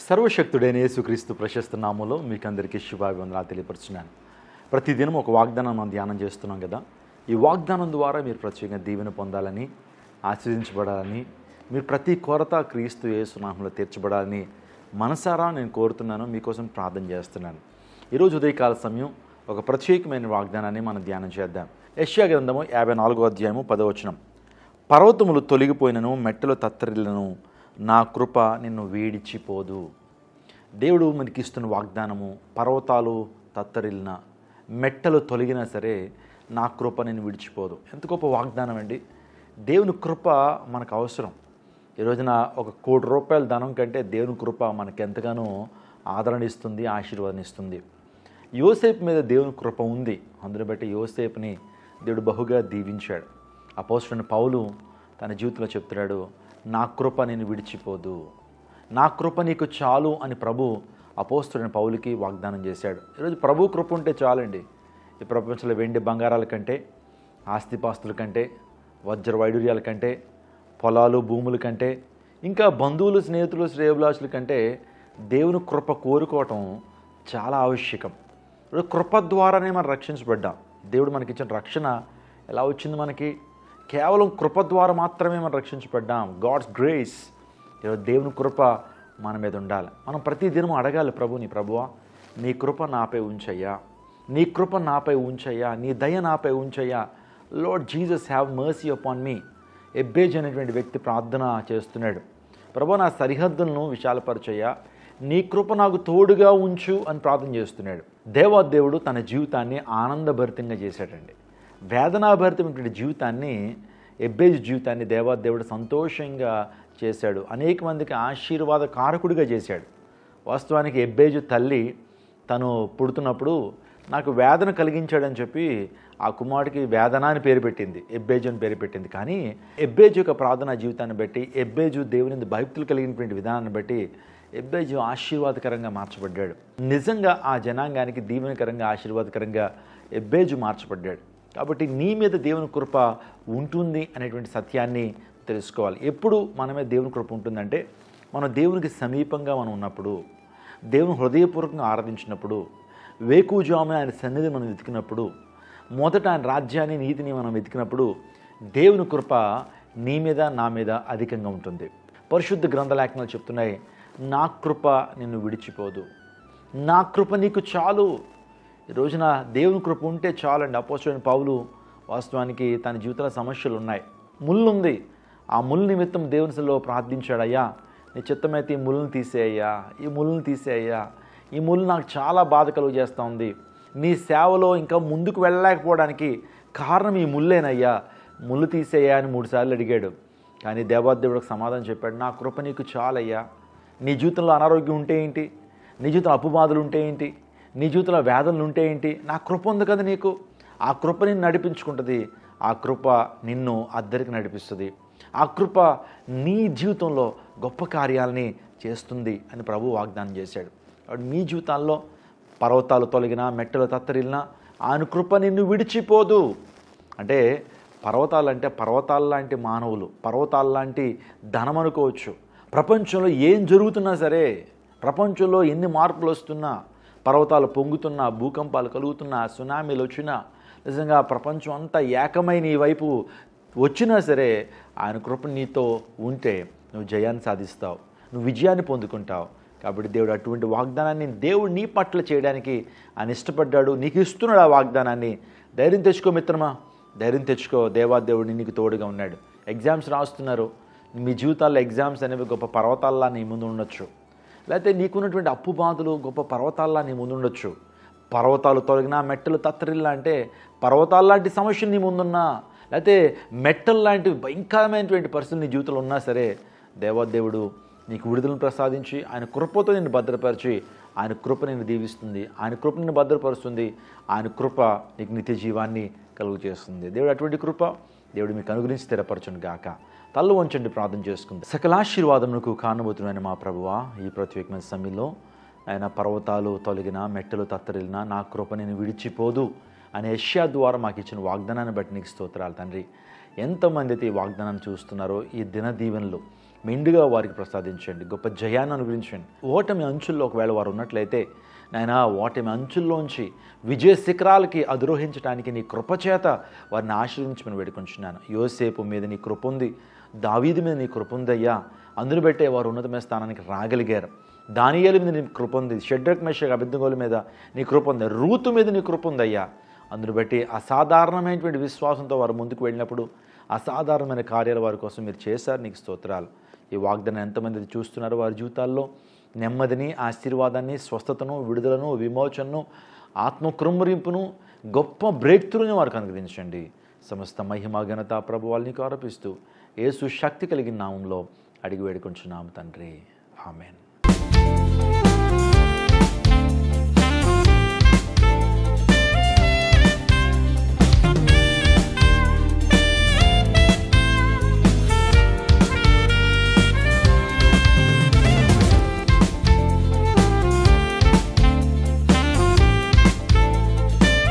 సర్వశక్తుడైన యేసుక్రీస్తు ప్రశస్త నామములో మీకు అందరికీ శుభాభివందనాలు తెలియపరుచున్నాను. ప్రతిదినం ఒక వాగ్దానం మనం ధ్యానం చేస్తున్నాం కదా. ఈ వాగ్దానం ద్వారా మీరు ప్రత్యేకంగా దీవెన పొందాలని, ఆశీర్వదించబడాలని, మీరు ప్రతి కొరత క్రీస్తు యేసు నామములో తీర్చబడాలని మనసారా నేను కోరుతున్నాను, మీకోసం ప్రార్థన చేస్తున్నాను. ఈరోజు ఉదయకాల సమయం ఒక ప్రత్యేకమైన వాగ్దానాన్ని మనం ధ్యానం చేద్దాం. యెషయా గ్రంథము 54వ అధ్యాయము 10వ వచనం. పర్వతములు తొలగిపోయినను, మెట్టలు తత్తరిల్లను, నా కృప నిన్ను వీడిచిపోదు. దేవుడు మనకి ఇస్తున్న వాగ్దానము, పర్వతాలు తత్తరిల్లిన, మెట్టలు తొలగినా సరే నా కృప నిన్ను విడిచిపోదు. ఎంత గొప్ప వాగ్దానం అండి. దేవుని కృప మనకు అవసరం. ఈ రోజున ₹1 కోటి ధనం కంటే దేవుని కృప మనకు ఎంతగానో ఆదరణ ఇస్తుంది, ఆశీర్వాదం ఇస్తుంది. యోసేపు మీద దేవుని కృప ఉంది. అందుని బట్టి యోసేపుని దేవుడు బహుగా దీవించాడు. అపోస్తలుడైన పౌలు తన జీవితంలో చెప్తున్నాడు, నా కృప నేను విడిచిపోదు, నా కృప నీకు చాలు అని ప్రభు అపోస్తలుడైన పౌలుకి వాగ్దానం చేశాడు. ఈరోజు ప్రభు కృప ఉంటే చాలండి. ఈ ప్రపంచంలో వెండి బంగారాల కంటే, ఆస్తిపాస్తుల కంటే, వజ్ర వైడూర్యాల కంటే, పొలాలు భూముల కంటే, ఇంకా బంధువులు స్నేహితులు శ్రేయోభిలాషుల కంటే దేవుని కృప కోరుకోవటం చాలా ఆవశ్యకం. కృప ద్వారానే మనం రక్షించబడ్డాం. దేవుడు మనకిచ్చిన రక్షణ ఎలా వచ్చింది? మనకి కేవలం కృప ద్వారా మాత్రమే మనం రక్షించబడ్డాం. God's grace. ఈరోజు దేవుని కృప మన మీద ఉండాలి. మనం ప్రతిదినం అడగాలి ప్రభుని, ప్రభువా నీ కృప నాపై ఉంచయ్యా, నీ కృప నాపై ఉంచయ్యా, నీ దయ నాపై ఉంచయ్యా. Lord Jesus have mercy upon me. ఎబ్బేజ్ అనేటువంటి వ్యక్తి ప్రార్థన చేస్తున్నాడు, ప్రభు నా సరిహద్దులను విశాలపరచయ్యా, నీ కృప నాకు తోడుగా ఉంచు అని ప్రార్థన చేస్తున్నాడు. దేవాదేవుడు తన జీవితాన్ని ఆనందభరితంగా చేశాడండి. వేదనాభరితమైనటువంటి జీవితాన్ని, ఎబ్బేజ్ జీవితాన్ని దేవాదేవుడు సంతోషంగా చేశాడు. అనేక మందికి ఆశీర్వాద కారకుడిగా చేశాడు. వాస్తవానికి ఎబ్బేజు తల్లి తను పుడుతున్నప్పుడు నాకు వేదన కలిగించాడని చెప్పి ఆ కుమారుడికి వేదన అని పేరు పెట్టింది, ఎబ్బేజు అని పేరు పెట్టింది. కానీ ఎబ్బేజు యొక్క ప్రార్థనా జీవితాన్ని బట్టి, ఎబ్బేజు దేవుని భక్తులు కలిగినటువంటి విధానాన్ని బట్టి ఎబ్బేజు ఆశీర్వాదకరంగా మార్చబడ్డాడు. నిజంగా ఆ జనాంగానికి దీవెనకరంగా, ఆశీర్వాదకరంగా ఎబ్బేజు మార్చబడ్డాడు. కాబట్టి నీ మీద దేవుని కృప ఉంటుంది అనేటువంటి సత్యాన్ని తెలుసుకోవాలి. ఎప్పుడు మన మీద దేవుని కృప ఉంటుందంటే, మనం దేవునికి సమీపంగా మనం ఉన్నప్పుడు, దేవుని హృదయపూర్వకంగా ఆరాధించినప్పుడు, వేకువజామున ఆయన సన్నిధిని మనం వెతికినప్పుడు, మొదట ఆయన రాజ్యాన్ని, నీతిని మనం వెతికినప్పుడు దేవుని కృప నీ మీద, నా మీద అధికంగా ఉంటుంది. పరిశుద్ధ గ్రంథలేఖనాలు చెప్తున్నాయి, నా కృప నిన్ను విడిచిపోదు, నా కృప నీకు చాలు. ఈ రోజున దేవుని కృప ఉంటే చాలండి. అపోస్తలుడైన పౌలు వాస్తవానికి తన జీవితంలో సమస్యలు ఉన్నాయి, ముళ్ళు ఉంది. ఆ ముళ్ళు నిమిత్తం దేవుని సన్నిధిలో ప్రార్థించాడు, అయ్యా నీ చిత్తమైతే ఈ ముళ్ళను తీసేయ్యా, ఈ ముళ్ళను తీసేయ్యా, ఈ ముళ్ళు నాకు చాలా బాధ కలుగు చేస్తూ ఉంది, నీ సేవలో ఇంకా ముందుకు వెళ్ళలేకపోవడానికి కారణం ఈ ముళ్ళేనయ్యా, ముళ్ళు తీసేయ్యా అని 3 సార్లు అడిగాడు. కానీ దేవాదేవుడికి సమాధానం చెప్పాడు, నా కృప నీకు చాలయ్యా. నీ జీవితంలో అనారోగ్యం ఉంటే ఏంటి, నీ జీవితంలో అప్పుబాధలు ఉంటే ఏంటి, నీ జీవితంలో వేదనలు ఉంటే ఏంటి, నా కృప ఉంది కదా నీకు. ఆ కృప నిన్ను నడిపించుకుంటుంది, ఆ కృప నిన్ను అద్దరికి నడిపిస్తుంది, ఆ కృప నీ జీవితంలో గొప్ప కార్యాలని చేస్తుంది అని ప్రభు వాగ్దానం చేశాడు. కాబట్టి మీ జీవితాల్లో పర్వతాలు తొలగినా, మెట్టలు తత్తరిల్లినా ఆయన కృప నిన్ను విడిచిపోదు. అంటే పర్వతాలంటే పర్వతాల లాంటి మానవులు, పర్వతాల లాంటి ధనం అనుకోవచ్చు. ప్రపంచంలో ఏం జరుగుతున్నా సరే, ప్రపంచంలో ఎన్ని మార్పులు వస్తున్నా, పర్వతాలు పొంగుతున్నా, భూకంపాలు కలుగుతున్నా, సునామీలు వచ్చినా, నిజంగా ప్రపంచం అంతా ఏకమై నీ వైపు వచ్చినా సరే ఆయన కృప నీతో ఉంటే నువ్వు జయాన్ని సాధిస్తావు, నువ్వు విజయాన్ని పొందుకుంటావు. కాబట్టి దేవుడు అటువంటి వాగ్దానాన్ని దేవుడు నీ పట్ల చేయడానికి ఆయన ఇష్టపడ్డాడు, నీకు ఇస్తున్నాడు ఆ వాగ్దానాన్ని. ధైర్యం తెచ్చుకో మిత్రమా, ధైర్యం తెచ్చుకో. దేవాదేవుడు నీకు తోడుగా ఉన్నాడు. ఎగ్జామ్స్ రాస్తున్నారు, మీ జీవితాల్లో ఎగ్జామ్స్ అనేవి గొప్ప పర్వతాల్లా నీ ముందు ఉండొచ్చు, లేకపోతే నీకున్నటువంటి అప్పు బాధలు గొప్ప పర్వతాల్లా నీ ముందు ఉండొచ్చు. పర్వతాలు తొలగినా, మెట్టలు తత్తరిల్లా అంటే పర్వతాల లాంటి సమస్యలు నీ ముందున్నా, లేకపోతే మెట్టలు లాంటి భయంకరమైనటువంటి పరిస్థితులు నీ జీవితంలో ఉన్నా సరే, దేవాదేవుడు నీకు విడుదలను ప్రసాదించి ఆయన కృపతో నిన్ను భద్రపరిచి, ఆయన కృప నిన్ను దీవిస్తుంది, ఆయన కృప నిన్ను భద్రపరుస్తుంది, ఆయన కృప నీకు నిత్య జీవాన్ని కలుగు చేస్తుంది. దేవుడు అటువంటి కృప దేవుడు మీకు అనుగ్రహించి స్థిరపరచును గాక. తల్లు వంచండి, ప్రార్థన చేసుకుంది. సకలాశీర్వాదమునకు కారణభూతుడైన మా ప్రభువా, ఈ ప్రత్యేకమైన సమయంలో ఆయన పర్వతాలు తొలగినా, మెట్టలు తత్తరిల్లినా నా కృప నేను విడిచిపోదు అనే యెషయా ద్వారా మాకు ఇచ్చిన వాగ్దానాన్ని బట్టి నీకు స్తోత్రాలు తండ్రి. ఎంతమంది అయితే ఈ వాగ్దానాన్ని చూస్తున్నారో, ఈ దిన దీవెనలు మెండుగా వారికి ప్రసాదించండి, గొప్ప జయాన్ని అనుగ్రహించండి. ఓటమి అంచుల్లో ఒకవేళ వారు ఉన్నట్లయితే నాయన, ఓటమి అంచుల్లోంచి విజయ శిఖరాలకి అధిరోహించడానికి నీ కృపచేత వారిని ఆశ్రయించమని వేడుకొంచున్నాను. యోసేపు మీద నీ కృప ఉంది, దావీదు మీద నీ కృప ఉందయ్యా, అందును బట్టే వారు ఉన్నతమైన స్థానానికి రాగలిగారు. దానియేలు మీద నీ కృప ఉంది, షడ్రక్ మెషక్ అబేద్నెగోల మీద నీ కృప ఉంది, రూతు మీద నీ కృప ఉందయ్యా. అందును బట్టి అసాధారణమైనటువంటి విశ్వాసంతో వారు ముందుకు వెళ్ళినప్పుడు అసాధారణమైన కార్యాలు వారి కోసం మీరు చేశారు, నీకు స్తోత్రాలు. ఈ వాగ్దానం ఎంతమంది చూస్తున్నారో వారి జీవితాల్లో నెమ్మదిని, ఆశీర్వాదాన్ని, స్వస్థతను, విడుదలను, విమోచనను, ఆత్మకృమ్మరింపును, గొప్ప బ్రేక్ త్రూని వారికి అనుగ్రహించండి. సమస్త మహిమ ఘనత ప్రభువాల్ని ఆరోపిస్తూ యేసు శక్తి కలిగిన నామంలో అడిగి వేడుకొంచున్నాము తండ్రి, ఆమెన్.